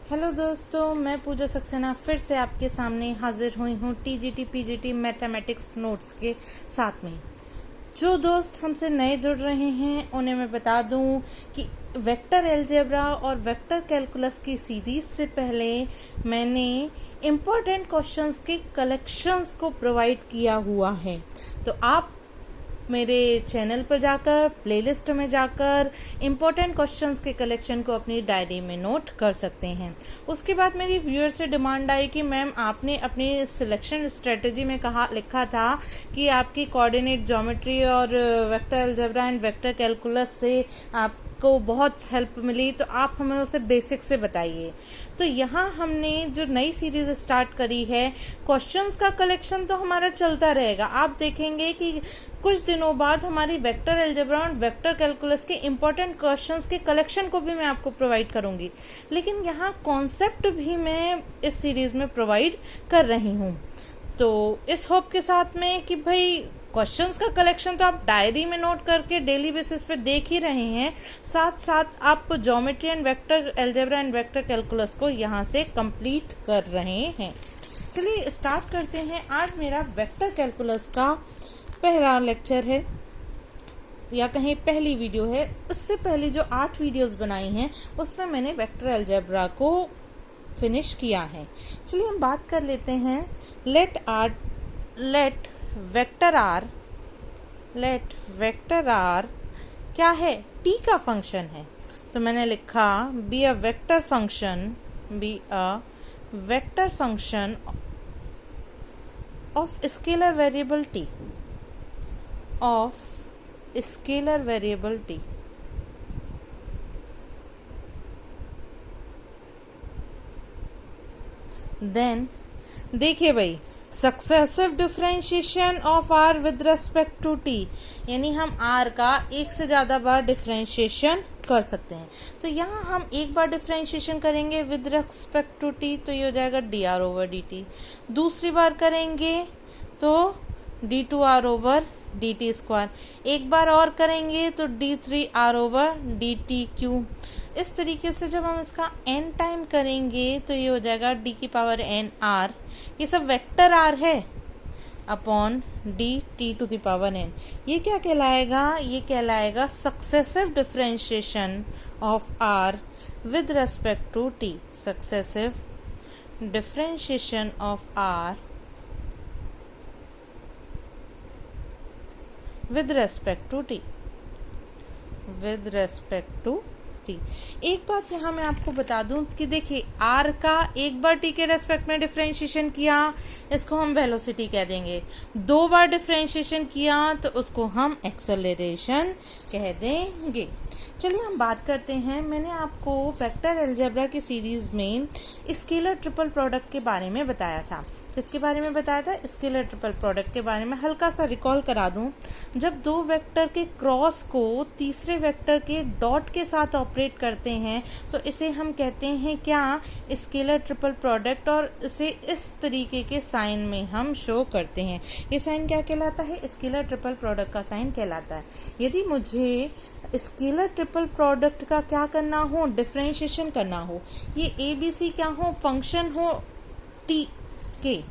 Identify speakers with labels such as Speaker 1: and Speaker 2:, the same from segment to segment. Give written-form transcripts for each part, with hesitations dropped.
Speaker 1: Hello दोस्तों, मैं पूजा सक्सेना फिर से आपके सामने हाजिर हुई हूँ टीजीटी पीजीटी मैथमेटिक्स नोट्स के साथ में। जो दोस्त हमसे नए जुड़ रहे हैं उन्हें मैं बता दूं कि वेक्टर अलजेब्रा और वेक्टर कैलकुलस की सीरीज से पहले मैंने इम्पोर्टेंट क्वेश्चंस के कलेक्शंस को प्रोवाइड किया हुआ है। तो आप मेरे चैनल पर जाकर प्लेलिस्ट में जाकर इम्पोर्टेंट क्वेश्चंस के कलेक्शन को अपनी डायरी में नोट कर सकते हैं। उसके बाद मेरी व्यूअर से डिमांड आई कि मैम आपने अपनी सिलेक्शन स्ट्रेटेजी में लिखा था कि आपकी कोऑर्डिनेट ज्योमेट्री और vector algebra and vector calculus से आपको बहुत हेल्प मिली, तो आप हमें उसे बेसिक से बताइए। तो यहाँ हमने जो नई सीरीज स्टार्ट करी है, क्वेश्चंस का कलेक्शन तो हमारा चलता रहेगा। आप देखेंगे कि कुछ दिनों बाद हमारी वेक्टर अलजेब्रा और वेक्टर कैलकुलस के इम्पोर्टेंट क्वेश्चंस के कलेक्शन को भी मैं आपको प्रोवाइड करूंगी, लेकिन यहाँ कॉन्सेप्ट भी मैं इस सीरीज में प्रोवाइड कर रही हूँ। तो इस होप के साथ में कि भाई क्वेश्चंस का कलेक्शन तो आप डायरी में नोट करके डेली बेसिस पे देख ही रहे हैं, साथ साथ आप geometry and vector algebra and vector calculus को यहाँ से कंप्लीट कर रहे हैं। चलिए स्टार्ट करते हैं। आज मेरा वेक्टर कैलकुलस का पहला लेक्चर है, या कहीं पहली वीडियो है। उससे पहले जो 8 वीडियोस बनाई हैं उसमें मैंने वेक्टर अलजेब्रा को फिनिश किया है। चलिए हम बात कर लेते हैं। लेट वेक्टर आर क्या है? टी का फंक्शन है। तो मैंने लिखा be a vector function of scalar variable t. Then देखिए भाई, successive differentiation of r with respect to t, यानी हम आर का एक से ज्यादा बार डिफरेंशिएशन कर सकते हैं। तो यहाँ हम एक बार डिफरेंशिएशन करेंगे विद रेस्पेक्ट टू टी, तो ये हो जाएगा d are over D t. दूसरी बार करेंगे तो d two r over D t square. एक बार और करेंगे तो d three r over D t cube. इस तरीके से जब हम इसका n टाइम करेंगे तो ये हो जाएगा d की पावर n r। ये सब वेक्टर r है upon d t to the power n। ये क्या कहलाएगा? ये कहलाएगा successive differentiation of r with respect to t। Successive differentiation of r with respect to t. एक बात यहाँ मैं आपको बता दूं कि देखिए, आर का एक बार टी के रेस्पेक्ट में डिफरेंशिएशन किया, इसको हम वेलोसिटी कह देंगे। 2 बार डिफरेंशिएशन किया तो उसको हम एक्सेलरेशन कह देंगे। चलिए हम बात करते हैं। मैंने आपको वेक्टर अलजेब्रा की सीरीज में स्केलर ट्रिपल प्रोडक्ट के बारे में बताया था। किसके बारे में बताया था? स्केलर ट्रिपल प्रोडक्ट के बारे में। हल्का सा रिकॉल करा दूं, जब 2 वेक्टर के क्रॉस को तीसरे वेक्टर के डॉट के साथ ऑपरेट करते हैं तो इसे हम कहते हैं क्या? Scalar triple product. और इसे इस तरीके के साइन में हम शो करते हैं। ये साइन क्या कहलाता है? स्केलर ट्रिपल प्रोडक्ट का साइन कहलाता है। यदि मुझे स्केलर ट्रिपल प्रोडक्ट का क्या करना हो? डिफरेंशिएशन करना हो। ये ABC क्या हो? फंक्शन हो टी के।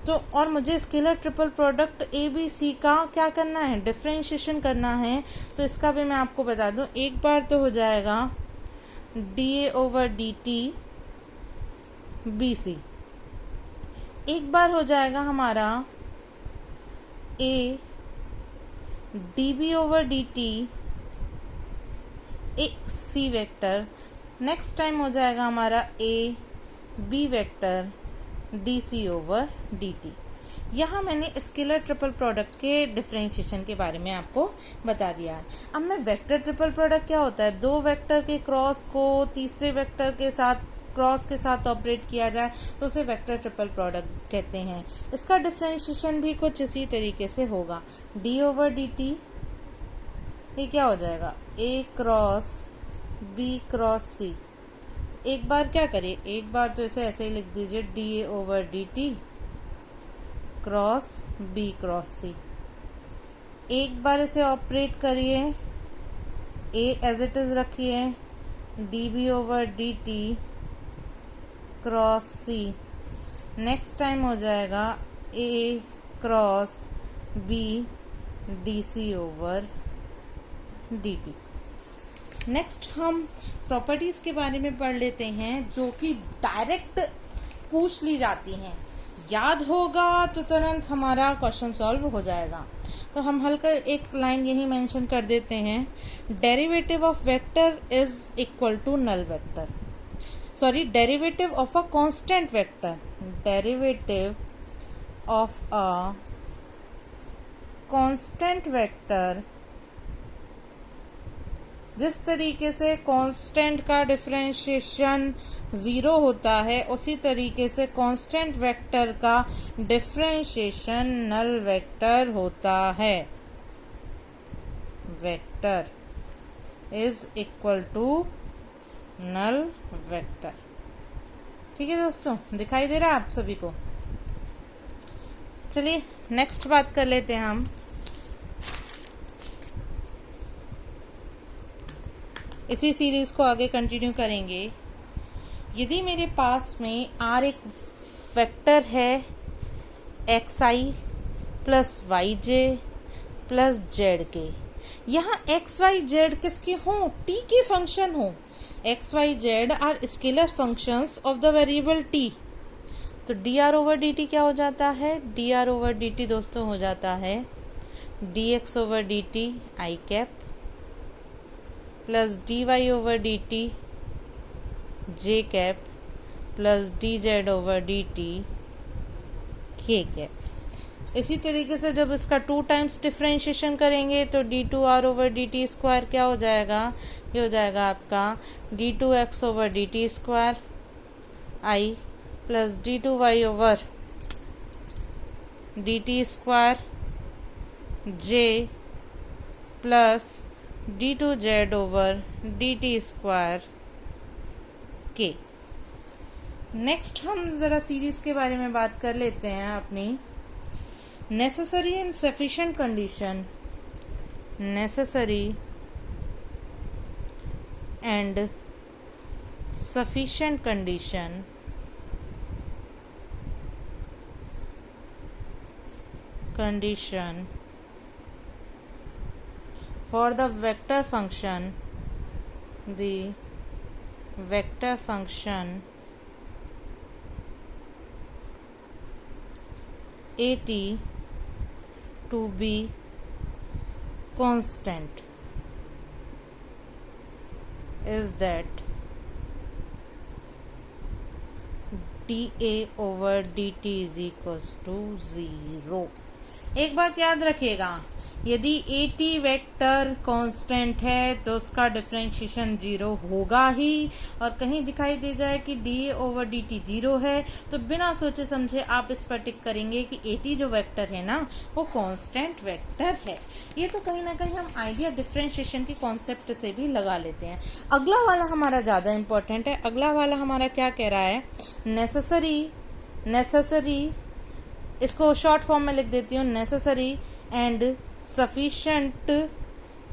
Speaker 1: तो और मुझे स्केलर ट्रिपल प्रोडक्ट ABC का क्या करना है? डिफरेंशिएशन करना है। तो इसका भी मैं आपको बता दूं, एक बार तो हो जाएगा DA ओवर DT BC। एक बार हो जाएगा हमारा A DB over DT AC vector. Next time हो जाएगा हमारा A B vector DC over DT। यहाँ मैंने स्केलर ट्रिपल प्रोडक्ट के डिफरेंशिएशन के बारे में आपको बता दिया है। अब मैं वेक्टर ट्रिपल प्रोडक्ट क्या होता है? 2 वेक्टर के क्रॉस को तीसरे वेक्टर के साथ ऑपरेट किया जाए तो उसे वेक्टर ट्रिपल प्रोडक्ट कहते हैं। इसका डिफरेंशिएशन भी कुछ इसी तरीके से होगा। D ओवर DT, ये क्या हो जाएगा? A cross B cross C। एक बार क्या करिए, एक बार तो इसे ऐसे ही लिख दीजिए DA over DT cross B cross C। एक बार इसे ऑपरेट करिए, A एज इट इज रखिए, DB over DT cross C, next time हो जाएगा A cross B D C over D T. Next हम प्रॉपर्टीज के बारे में पढ़ लेते हैं जो कि डायरेक्ट पूछ ली जाती हैं। याद होगा तो तुरंत हमारा क्वेश्चन सॉल्व हो जाएगा। तो हम हल्का एक लाइन यही मेंशन कर देते हैं, derivative of vector is equal to null vector, sorry derivative of a constant vector, derivative of a constant vector, जिस तरीके से कांस्टेंट का डिफरेंशिएशन 0 होता है उसी तरीके से कांस्टेंट वेक्टर का डिफरेंशिएशन नल वेक्टर होता है। Vector is equal to null vector. ठीक है दोस्तों, दिखाई दे रहा है आप सभी को? चलिए नेक्स्ट बात कर लेते हैं हम। इसी सीरीज को आगे कंटिन्यू करेंगे। यदि मेरे पास में R एक वेक्टर है एक्स आई प्लस वाई जे प्लस जेड के, यहाँ एक्स वाई जेड किसके हों? टी के फंक्शन हो। X Y Z are scalar functions of the variable T. तो D are over D T क्या हो जाता है? D are over D T दोस्तों हो जाता है D X over D T I cap plus D Y over D T J cap plus D Z over D T K cap. इसी तरीके से जब इसका 2 टाइम्स डिफरेंशिएशन करेंगे तो d two r over D t square क्या हो जाएगा? ये हो जाएगा आपका d two x over D t square i plus d two y over D t square j plus d two z over D t square k. Next हम जरा series के बारे में बात कर लेते हैं अपनी। Necessary and sufficient condition, necessary and sufficient condition for the vector function, the vector function at to be constant is that dA over dt is equals to 0। एक बात याद रखिएगा, यदि AT वेक्टर कांस्टेंट है तो उसका डिफरेंशिएशन 0 होगा ही, और कहीं दिखाई दे जाए कि DA ओवर DT 0 है तो बिना सोचे समझे आप इस पर टिक करेंगे कि AT जो वेक्टर है ना वो कांस्टेंट वेक्टर है। ये तो कहीं ना कहीं हम आइडिया डिफरेंशिएशन की कॉन्सेप्ट से भी लगा लेते हैं। अगला वाला हमारा ज्यादा इंपॉर्टेंट है। अगला वाला हमारा क्या कह रहा है? नेसेसरी, इसको शॉर्ट फॉर्म में लिख देती हूँ, necessary and sufficient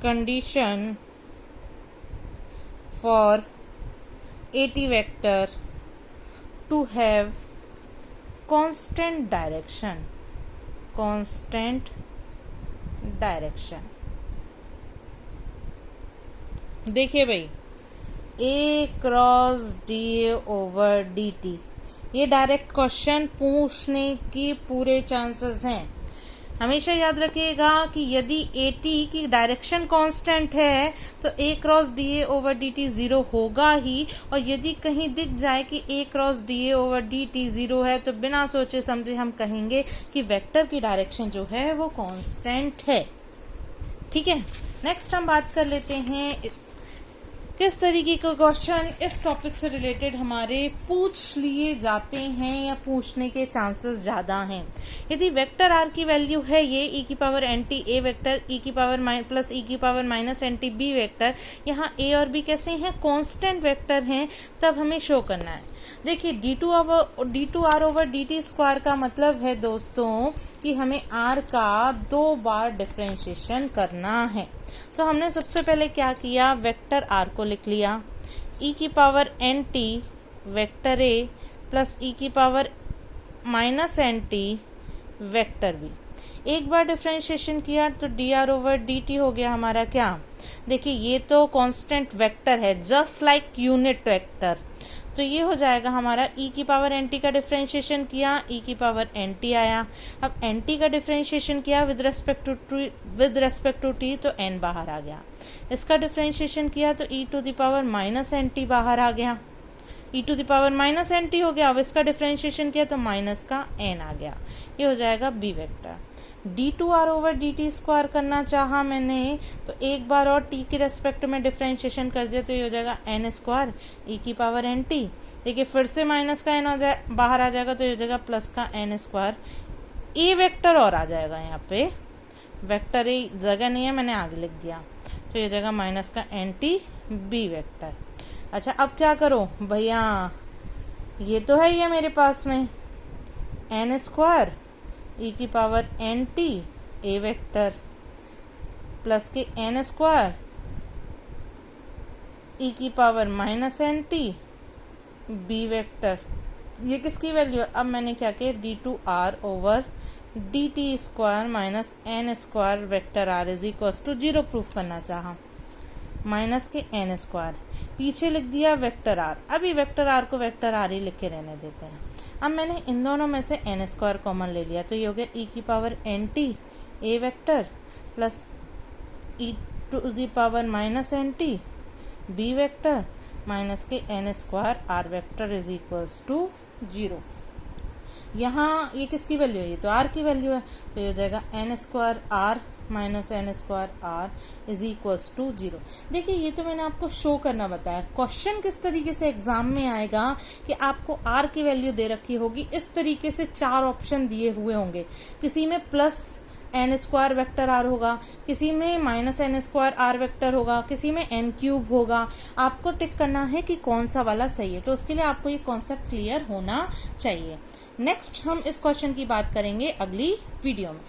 Speaker 1: condition for AT vector to have constant direction, constant direction। देखिए भाई, A cross DA over DT, ये डायरेक्ट क्वेश्चन पूछने की पूरे चांसेस हैं। हमेशा याद रखिएगा कि यदि AT की डायरेक्शन कांस्टेंट है तो A cross DA over DT 0 होगा ही, और यदि कहीं दिख जाए कि A cross DA over DT 0 है तो बिना सोचे समझे हम कहेंगे कि वेक्टर की डायरेक्शन जो है वो कांस्टेंट है। ठीक है, नेक्स्ट हम बात कर लेते हैं किस तरीके के क्वेश्चन इस टॉपिक से रिलेटेड हमारे पूछ लिए जाते हैं या पूछने के चांसेस ज्यादा हैं। यदि वेक्टर आर की वैल्यू है ये ई की power N T A vector, E की पावर प्लस ई की power minus N T B vector, यहाँ ए और बी कैसे हैं? कांस्टेंट वेक्टर हैं, तब हमें शो करना है। देखिए d two r over D t square का मतलब है दोस्तों कि हमें आर का 2 बार डिफरेंशिएशन करना है। तो हमने सबसे पहले क्या किया? वेक्टर आर को लिख लिया, ई की power N T vector A plus E की power minus N T vector B. एक बार डिफ्रेंशिएशन किया तो D are over D T हो गया हमारा क्या, देखिए ये तो कांस्टेंट वेक्टर है, जस्ट लाइक यूनिट वेक्टर, तो ये हो जाएगा हमारा ई की पावर एन टी का डिफ्रेंशिएशन किया, ई की पावर एन टी आया। अब एन टी का डिफ्रेंशिएशन किया विद रेस्पेक्ट टू टी, तो एन बाहर आ गया। इसका डिफ्रेंशिएशन किया तो E to the power minus N T बाहर आ गया, E to the power minus N T हो गया। अब इसका डिफ्रेंशिएशन किया तो माइनस का एन आ गया, ये हो जाएगा b vector. D two r over D t square करना चाहा मैंने, तो एक बार और टी के रेस्पेक्ट में डिफ्रेंशिएशन कर दिया, तो ये हो जाएगा एन स्क्वायर ई की पावर एन टी। देखिए फिर से माइनस का एन बाहर आ जाएगा, तो ये हो जाएगा प्लस का एन स्क्वायर। ए वेक्टर और आ जाएगा, यहाँ पे वेक्टर ए जगह नहीं है, मैंने आगे लिख दिया, तो ये हो जाएगा माइनस का एन टी बी वेक्टर। अच्छा अब क्या करो भैया, ये तो है ये मेरे पास में एन स्क्वायर ई की power N T A vector plus k N square e की power minus N T B vector. ये किसकी वैल्यू है, अब मैंने क्या किया d two r over D t square minus n square vector r is equals to 0 proof करना चाहा, माइनस के एन स्क्वायर, पीछे लिख दिया वेक्टर आर। अभी वेक्टर आर को वेक्टर आर ही लिख के रहने देते हैं। अब मैंने इन दोनों में से एन स्क्वायर कॉमन ले लिया, तो ये हो गया ई की power N T A vector plus E to the power minus N T B vector minus के N square are vector is equals to 0। यहाँ ये किसकी वैल्यू है, ये तो आर की वैल्यू है, तो ये हो जाएगा n square r minus n square r is equals to 0। देखिए ये तो मैंने आपको शो करना बताया, क्वेश्चन किस तरीके से एग्जाम में आएगा कि आपको आर की वैल्यू दे रखी होगी, इस तरीके से 4 ऑप्शन दिए हुए होंगे, किसी में plus n square vector r होगा, किसी में minus n square are vector होगा, किसी में एन क्यूब होगा। आपको टिक करना है कि कौन सा वाला सही है, तो उसके लिए आपको ये कॉन्सेप्ट क्लियर होना चाहिए। नेक्स्ट हम इस क्वेश्चन की बात करेंगे अगली वीडियो में।